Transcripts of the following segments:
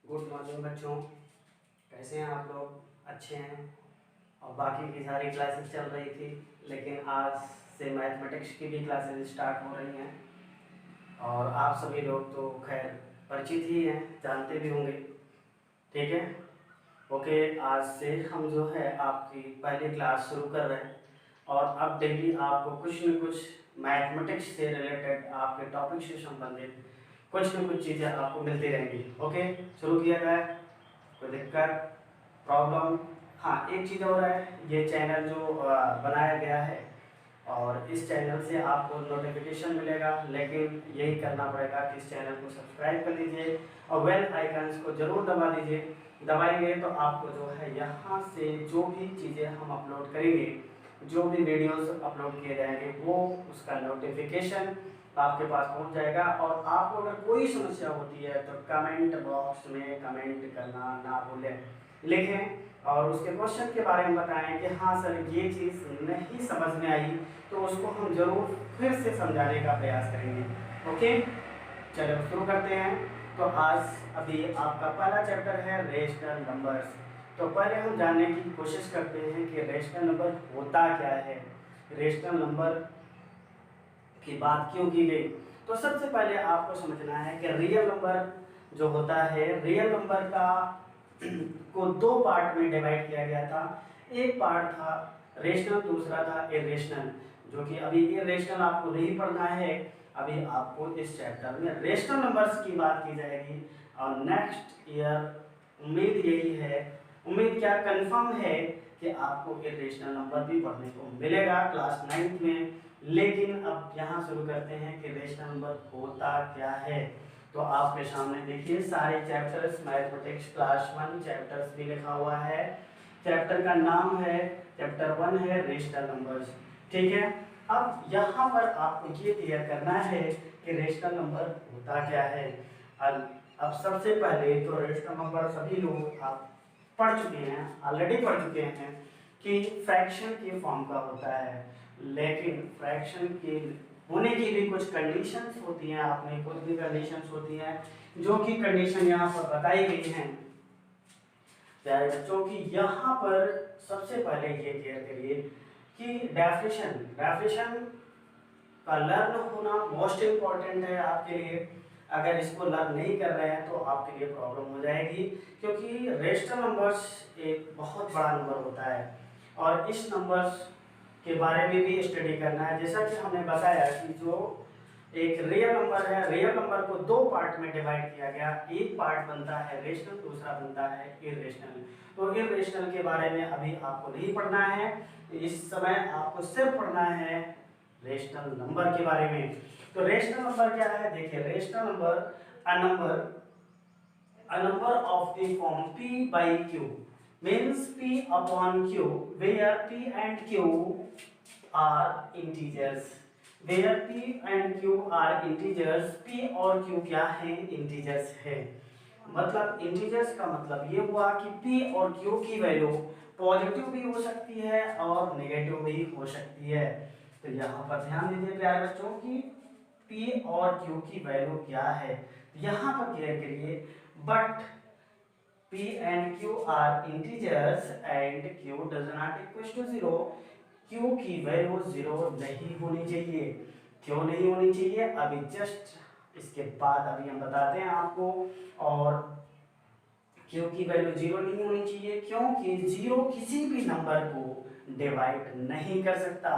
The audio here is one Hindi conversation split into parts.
गुड मॉर्निंग बच्चों। कैसे हैं आप लोग? अच्छे हैं। और बाकी की सारी क्लासेस चल रही थी, लेकिन आज से मैथमेटिक्स की भी क्लासेस स्टार्ट हो रही हैं। और आप सभी लोग तो खैर परिचित ही हैं, जानते भी होंगे। ठीक है, ओके। आज से हम जो है आपकी पहली क्लास शुरू कर रहे हैं। और अब डेली आपको कुछ न कुछ मैथमेटिक्स से रिलेटेड, आपके टॉपिक से संबंधित कुछ न कुछ चीज़ें आपको मिलती रहेंगी। ओके, शुरू किया जाए। कोई दिक्कत, प्रॉब्लम? हाँ, एक चीज़ और है, ये चैनल जो बनाया गया है और इस चैनल से आपको नोटिफिकेशन मिलेगा, लेकिन यही करना पड़ेगा कि इस चैनल को सब्सक्राइब कर लीजिए और बेल आइकन्स को ज़रूर दबा दीजिए। दबाएंगे तो आपको जो है यहाँ से जो भी चीज़ें हम अपलोड करेंगे, जो भी वीडियोस अपलोड किए जाएंगे, वो उसका नोटिफिकेशन आपके पास पहुंच जाएगा। और आपको अगर कोई समस्या होती है तो कमेंट बॉक्स में कमेंट करना ना भूलें, लिखें और उसके क्वेश्चन के बारे में बताएं कि हाँ सर ये चीज़ नहीं समझ में आई, तो उसको हम जरूर फिर से समझाने का प्रयास करेंगे। ओके, चलो शुरू करते हैं। तो आज अभी आपका पहला चैप्टर है रेशनल नंबर्स। तो पहले हम जानने की कोशिश करते हैं कि रेशनल नंबर होता क्या है, रेशनल नंबर की बात क्यों की गई। तो सबसे पहले आपको समझना है कि रियल नंबर जो होता है, रियल नंबर का को दो पार्ट में डिवाइड किया गया था। एक पार्ट था रेशनल, दूसरा था इरेशनल। जो कि अभी इरेशनल आपको नहीं पढ़ना है, अभी आपको इस चैप्टर में रेशनल नंबर्स की बात की जाएगी। और नेक्स्ट ईयर उम्मीद यही है, उम्मीद क्या कंफर्म है कि आपको इरेशनल नंबर भी पढ़ने को मिलेगा क्लास 9th में। लेकिन अब यहाँ शुरू करते हैं कि रेशनल नंबर होता क्या है। तो आपके सामने देखिए सारे चैप्टर्स, मैथमेटिक्स क्लास 1 चैप्टर्स भी लिखा हुआ है। चैप्टर का नाम है, चैप्टर 1 है रेशनल नंबर्स। ठीक है, अब यहाँ पर आपको ये क्लियर करना है कि रेशनल नंबर होता क्या है। अब सबसे पहले तो रेशनल नंबर सभी लोग आप पढ़ चुके हैं, ऑलरेडी पढ़ चुके हैं कि फ्रैक्शन के फॉर्म का होता है। लेकिन फ्रैक्शन के होने की भी कुछ कंडीशंस होती हैं, आपने कुछ भी कंडीशंस होती हैं, जो कि कंडीशन यहाँ पर बताई गई हैं प्यारे बच्चों की। यहाँ पर सबसे पहले ये क्लियर करिए कि डेफिनेशन का लर्न होना मोस्ट इम्पॉर्टेंट है आपके लिए। अगर इसको लर्न नहीं कर रहे हैं तो आपके लिए प्रॉब्लम हो जाएगी, क्योंकि रेशनल नंबर्स एक बहुत बड़ा नंबर होता है और इस नंबर्स के बारे में भी स्टडी करना है। जैसा कि हमने बताया कि जो एक रियल नंबर है, रियल नंबर को दो पार्ट में डिवाइड किया गया। एक पार्ट बनता है रेशनल, दूसरा बनता है इरेशनल। तो इरेशनल के बारे में अभी आपको नहीं पढ़ना है, इस समय आपको सिर्फ पढ़ना है रेशनल नंबर के बारे में। तो रेशनल नंबर क्या है, देखिए rational number a number of the form p by q means p upon q where p and q are integers, where p and q are integers। p और q क्या है, इंटीजर्स है। मतलब इंटीजर्स का मतलब ये हुआ कि p और q की वैल्यू पॉजिटिव भी हो सकती है और नेगेटिव भी हो सकती है। तो यहाँ पर ध्यान दीजिए प्यारे बच्चों की p और q की वैल्यू क्या है। यहाँ पर क्लियर करिए, but p and q are integers and q does not equals to 0। q की वैल्यू 0 नहीं होनी चाहिए। क्यों नहीं होनी चाहिए, अभी जस्ट इसके बाद अभी हम बताते हैं आपको। और q की वैल्यू 0 नहीं होनी चाहिए क्योंकि 0 किसी भी नंबर को डिवाइड नहीं कर सकता,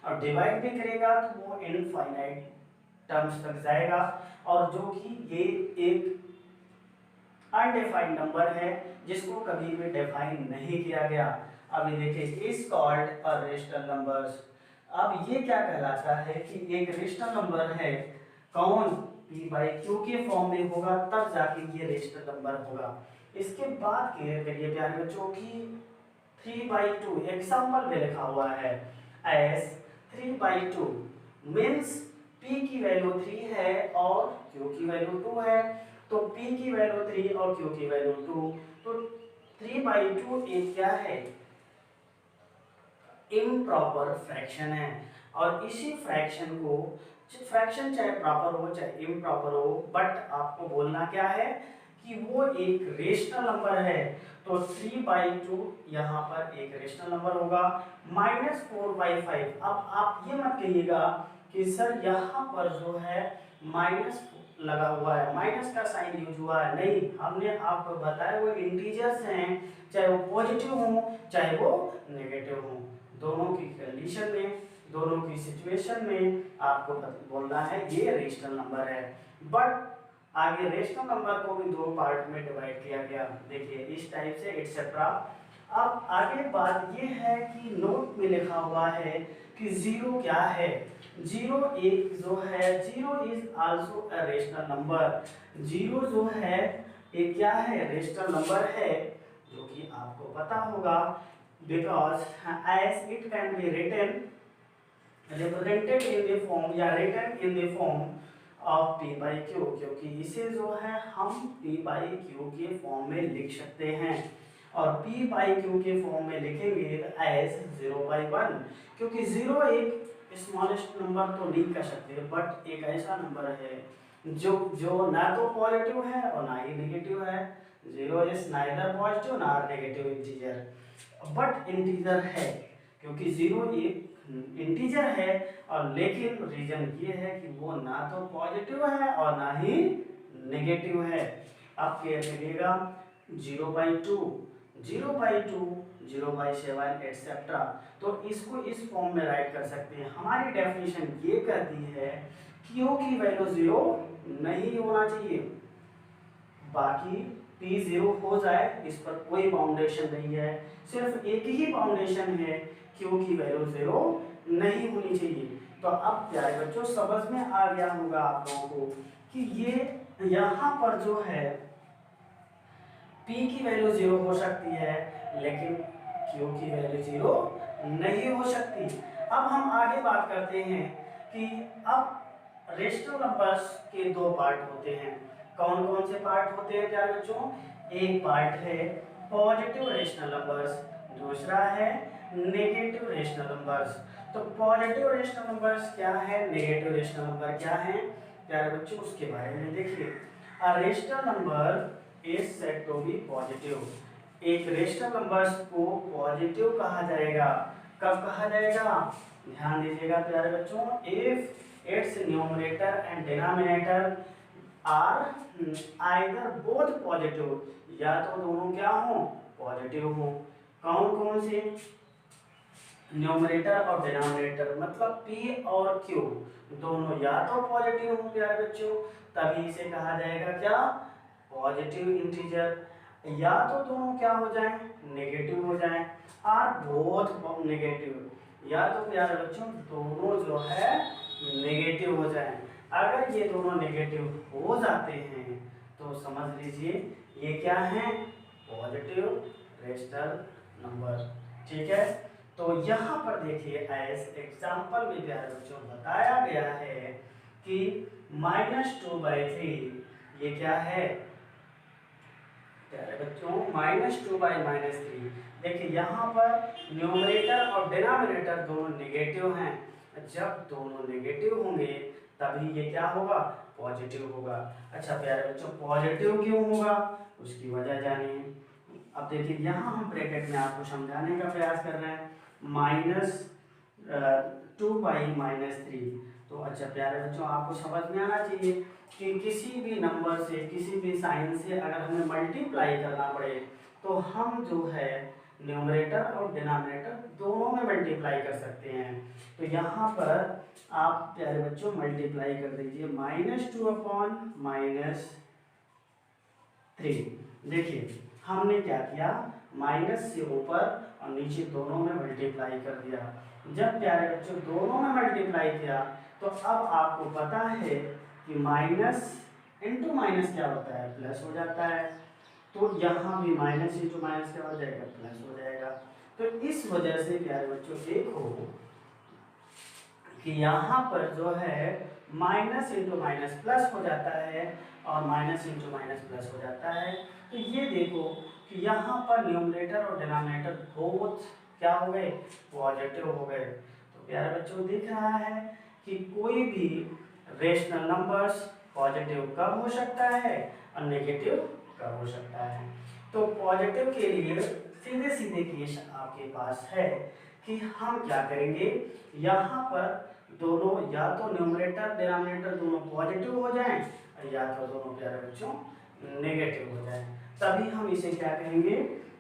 और डिवाइड भी करेगा तो वो इनफाइनाइट टर्म्स तक जाएगा, और जो कि ये एक अनडिफाइंड नंबर है जिसको कभी भी डिफाइन नहीं किया गया। अभी देखिए is called a rational numbers. अब ये क्या कहलाता है कि एक रेशनल नंबर है, कौन, p बाई q के फॉर्म में होगा तब जाके ये रेशनल नंबर होगा। इसके बाद क्लियर करिए प्यारे बच्चों की 3/2 एग्जाम्पल में लिखा हुआ है एस 3/2 मीन्स p की वैल्यू 3 है और q की वैल्यू 2 है। तो p की वैल्यू 3 और q की वैल्यू 2, तो 3/2 एक क्या है, इम्प्रॉपर फ्रैक्शन है। और इसी फ्रैक्शन को, फ्रैक्शन चाहे प्रॉपर हो चाहे इम्प्रॉपर हो, बट आपको बोलना क्या है कि वो एक रेशनल नंबर है, तो 3/2 यहाँ पर एक रेशनल नंबर होगा। -4/5, अब आप ये मत कहिएगा कि सर यहाँ पर जो है माइनस लगा हुआ है, माइनस का साइन यूज हुआ है। नहीं, हमने आपको बताया वो इंटीजर्स हैं, चाहे वो पॉजिटिव हो चाहे वो नेगेटिव हो, दोनों की कंडीशन में, दोनों की सिचुएशन में आपको बोलना है ये रेशनल नंबर है। बट आगे रेशनल नंबर को भी दो पार्ट में डिवाइड किया गया, देखिए इस टाइप से एटसेट्रा। अब आगे बात ये है कि नोट में लिखा हुआ है कि जीरो क्या है। जीरो एक जो है, zero is also a rational number. Zero जो है ये क्या है, रेशनल नंबर है, जो कि आपको पता होगा, because as it can be written represented in the form या written in the form of p by q, क्योंकि इसे जो है हम p by q के फॉर्म में लिख सकते हैं, और p by q के फॉर्म में लिखेंगे एज 0/1, क्योंकि 0 एक स्मॉलेस्ट नंबर तो नहीं कर सकते, बट एक ऐसा नंबर है जो ना तो पॉजिटिव है और ना ही नेगेटिव है। 0 इज नाइदर पॉजिटिव ना नेगेटिव इंटीजर, बट इंटीजर है, क्योंकि 0 एक इंटीजर है, और लेकिन रीजन ये है कि वो ना तो पॉजिटिव है और ना ही नेगेटिव है। आप क्या करिएगा 0/2, 0/2, 0/7 एटसेट्रा, तो इसको इस फॉर्म में राइट कर सकते हैं। हमारी डेफिनेशन ये कहती है क्यू की वैल्यू 0 नहीं होना चाहिए, बाकी p 0 हो जाए, इस पर कोई बाउंडेशन नहीं है, सिर्फ एक ही बाउंडेशन है, q की वैल्यू 0 नहीं होनी चाहिए। तो अब प्यारे बच्चों समझ में आ गया होगा आप लोगों को कि ये यहाँ पर जो है p की वैल्यू 0 हो सकती है, लेकिन q की वैल्यू 0 नहीं हो सकती। अब हम आगे बात करते हैं कि अब रेशनल नंबर्स के दो पार्ट होते हैं। कौन कौन से पार्ट होते हैं प्यारे बच्चों? एक पार्ट है पॉजिटिव रेशनल नंबर्स, दूसरा है नेगेटिव रेशनल नंबर्स। तो पॉजिटिव रेशनल नंबर्स क्या है, नेगेटिव रेशनल नंबर क्या है प्यारे बच्चों, उसके बारे में देखिए। A rational number is said to be positive. एक रेशनल नंबर्स को पॉजिटिव कहा जाएगा। कब कहा जाएगा? ध्यान दीजिएगा प्यारे बच्चों, if its numerator and denominator are either both positive, या तो दोनों क्या हो, पॉजिटिव हो। कौन कौन से? न्यूमरेटर और डिनोमिनेटर, मतलब p और q दोनों या तो पॉजिटिव हो प्यारे बच्चों, तभी इसे कहा जाएगा क्या, पॉजिटिव इंटीजर, या तो दोनों क्या हो जाएं, नेगेटिव हो जाएं, और बोथ नेगेटिव, या तो प्यारे बच्चों दोनों जो है नेगेटिव हो जाएं। अगर ये दोनों नेगेटिव हो जाते हैं तो समझ लीजिए ये क्या है, पॉजिटिव रेशनल नंबर। ठीक है, तो यहाँ पर देखिए एज एग्जाम्पल में प्यारे बच्चों बताया गया है कि -2/3 ये क्या है प्यारे बच्चों, -2/-3। देखिए यहाँ पर न्यूमरेटर और डिनोमिनेटर दोनों नेगेटिव हैं, जब दोनों नेगेटिव होंगे तभी ये क्या होगा, पॉजिटिव होगा। अच्छा प्यारे बच्चों पॉजिटिव क्यों होगा, उसकी वजह जानिए। अब देखिए यहाँ हम ब्रैकेट में आपको समझाने का प्रयास कर रहे हैं, -2/-3। तो अच्छा प्यारे बच्चों आपको समझ में आना चाहिए कि किसी भी नंबर से, किसी भी साइन से अगर हमें मल्टीप्लाई करना पड़े तो हम जो है न्यूमरेटर और डिनोमिनेटर दोनों में मल्टीप्लाई कर सकते हैं। तो यहाँ पर आप प्यारे बच्चों मल्टीप्लाई कर दीजिए -2/-3। देखिए हमने क्या किया, माइनस से ऊपर और नीचे दोनों में मल्टीप्लाई कर दिया। जब प्यारे बच्चों दोनों में मल्टीप्लाई किया तो अब आपको पता है कि माइनस इंटू माइनस क्या होता है, प्लस हो जाता है। तो यहाँ भी माइनस इंटू माइनस क्या हो जाएगा, प्लस हो जाएगा। तो इस वजह से प्यारे बच्चों देखो कि यहाँ पर जो है माइनस इंटू माइनस प्लस हो जाता है और माइनस इंटू माइनस प्लस हो जाता है। तो ये देखो कि यहाँ पर न्यूमरेटर और डिनोमिनेटर बोथ क्या हो गए, पॉजिटिव हो गए। तो प्यारे बच्चों दिख रहा है कि कोई भी रेशनल नंबर्स पॉजिटिव कब हो सकता है और नेगेटिव कब हो सकता है। तो पॉजिटिव के लिए सीधे सीधे केस आपके पास है कि हम क्या करेंगे, यहाँ पर दोनों या तो न्यूमरेटर डिनोमिनेटर दोनों पॉजिटिव हो जाएं या तो दोनों प्यारे बच्चों नेगेटिव हो जाएं, तभी हम इसे क्या कहेंगे,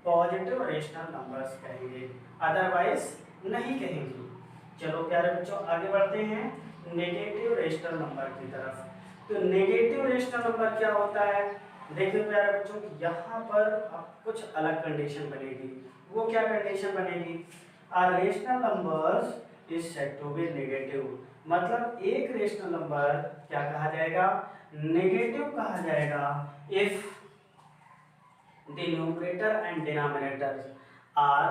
पॉजिटिव रेशनल नंबर्स कहेंगे, अदरवाइज नहीं कहेंगे। चलो प्यारे बच्चों आगे बढ़ते हैं नेगेटिव रेशनल नंबर की तरफ। तो नेगेटिव रेशनल नंबर क्या होता है, देखिए प्यारे बच्चों यहाँ पर अब कुछ अलग कंडीशन बनेगी। वो क्या कंडीशन बनेगी, a rational numbers is said to be negative, मतलब एक रेशनल नंबर क्या कहा जाएगा, नेगेटिव कहा जाएगा if the numerator and denominator are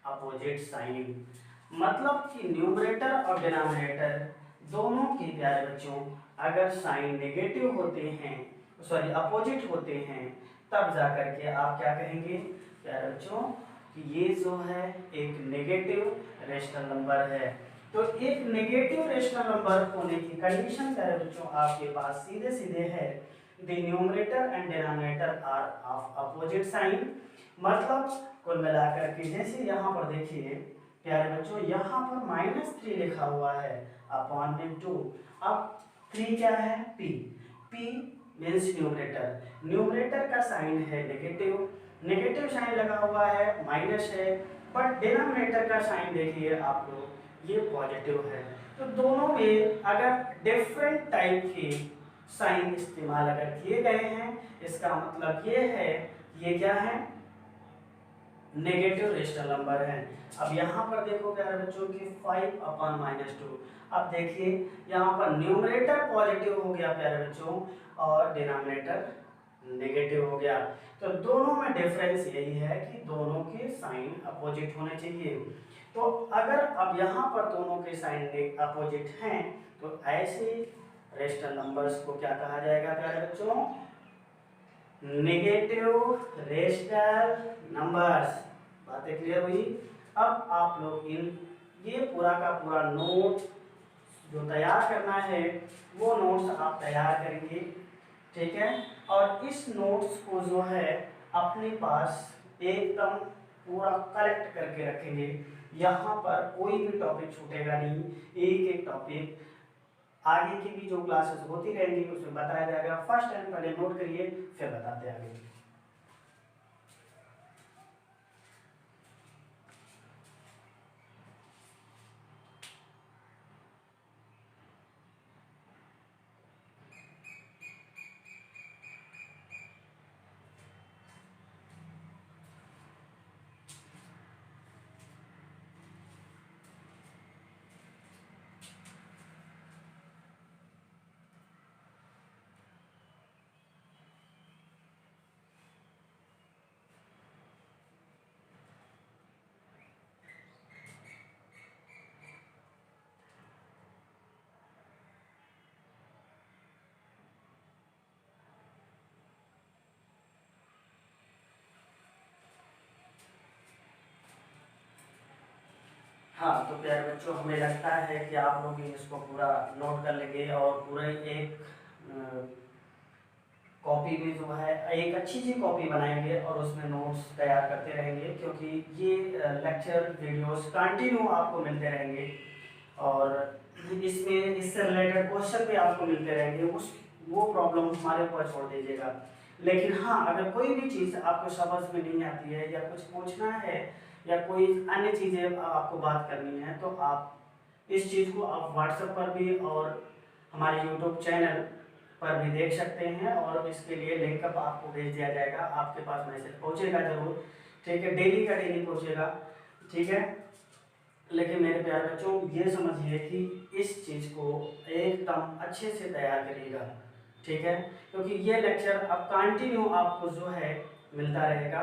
opposite sign. मतलब कि न्यूमरेटर और डिनोमिनेटर दोनों के प्यारे बच्चों अगर साइन नेगेटिव होते हैं, सॉरी अपोजिट होते हैं, तब जाकर के आप क्या कहेंगे प्यारे बच्चों कि ये जो है एक नेगेटिव रेशनल नंबर है। तो एक नेगेटिव रेशनल नंबर होने की कंडीशन प्यारे बच्चों आपके पास सीधे सीधे है, the numerator and denominator are of opposite sign. मतलब कुल मिलाकर के जैसे यहाँ पर देखिए प्यारे बच्चों यहाँ पर -3 लिखा हुआ है अपॉन में 2। अब 3 क्या है, p, p means numerator, numerator का साइन है नेगेटिव, नेगेटिव साइन लगा हुआ है माइनस है, बट डिनोमिनेटर का साइन देखिए आप लोग ये पॉजिटिव है। तो दोनों में अगर डिफरेंट टाइप के साइन इस्तेमाल अगर किए गए हैं, इसका मतलब ये है ये क्या है, नेगेटिव रेशनल नंबर है। अब यहाँ पर देखो प्यारे बच्चों की 5/-2। अब देखिए यहाँ पर न्यूमरेटर पॉजिटिव हो गया प्यारे बच्चों और डिनोमिनेटर नेगेटिव हो गया। तो दोनों में डिफरेंस यही है कि दोनों के साइन अपोजिट होने चाहिए। तो अगर अब यहाँ पर दोनों के साइन अपोजिट हैं तो ऐसे रेशनल नंबर्स को क्या कहा जाएगा प्यारे बच्चों, नेगेटिव रेशनल नंबर्स। बातें क्लियर हुई। अब आप लोग इन ये पूरा का पूरा नोट जो तैयार करना है वो नोट्स आप तैयार करेंगे, ठीक है। और इस नोट्स को जो है अपने पास एकदम पूरा कलेक्ट करके रखेंगे, यहाँ पर कोई भी टॉपिक छूटेगा नहीं, एक एक टॉपिक आगे की भी जो क्लासेस होती रहेंगी उसमें बताया जाएगा। फर्स्ट टाइम पहले नोट करिए फिर बताते हैं आगे। हाँ तो प्यारे बच्चों हमें लगता है कि आप लोग इसको पूरा नोट कर लेंगे और पूरा एक कॉपी में जो है एक अच्छी सी कॉपी बनाएंगे और उसमें नोट्स तैयार करते रहेंगे, क्योंकि ये लेक्चर वीडियोस कंटिन्यू आपको मिलते रहेंगे और इसमें इससे रिलेटेड क्वेश्चन भी आपको मिलते रहेंगे। उस वो प्रॉब्लम हमारे ऊपर छोड़ दीजिएगा। लेकिन हाँ अगर कोई भी चीज़ आपको समझ में नहीं आती है या कुछ पूछना है या कोई अन्य चीज़ें आपको बात करनी है तो आप इस चीज़ को आप व्हाट्सएप पर भी और हमारे यूट्यूब चैनल पर भी देख सकते हैं और इसके लिए लिंक अप आपको भेज दिया जाएगा, आपके पास मैसेज पहुंचेगा जरूर, ठीक है, डेली का डेली पहुंचेगा, ठीक है। लेकिन मेरे प्यारे बच्चों ये समझिए कि इस चीज़ को एकदम अच्छे से तैयार करिएगा, ठीक है, क्योंकि ये लेक्चर अब कंटिन्यू आपको जो है मिलता रहेगा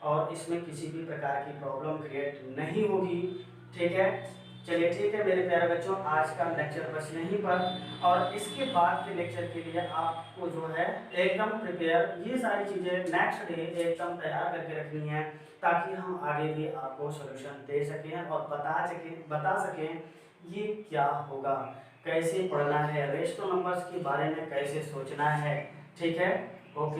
और इसमें किसी भी प्रकार की प्रॉब्लम क्रिएट नहीं होगी, ठीक है। चलिए ठीक है मेरे प्यारे बच्चों, आज का लेक्चर बस यहीं पर, और इसके बाद के लेक्चर के लिए आपको जो है एकदम प्रिपेयर ये सारी चीज़ें नेक्स्ट डे एकदम तैयार करके रखनी है, ताकि हम आगे भी आपको सोल्यूशन दे सकें और बता सकें ये क्या होगा, कैसे पढ़ना है, रेशनल नंबर्स के बारे में कैसे सोचना है, ठीक है। ओके।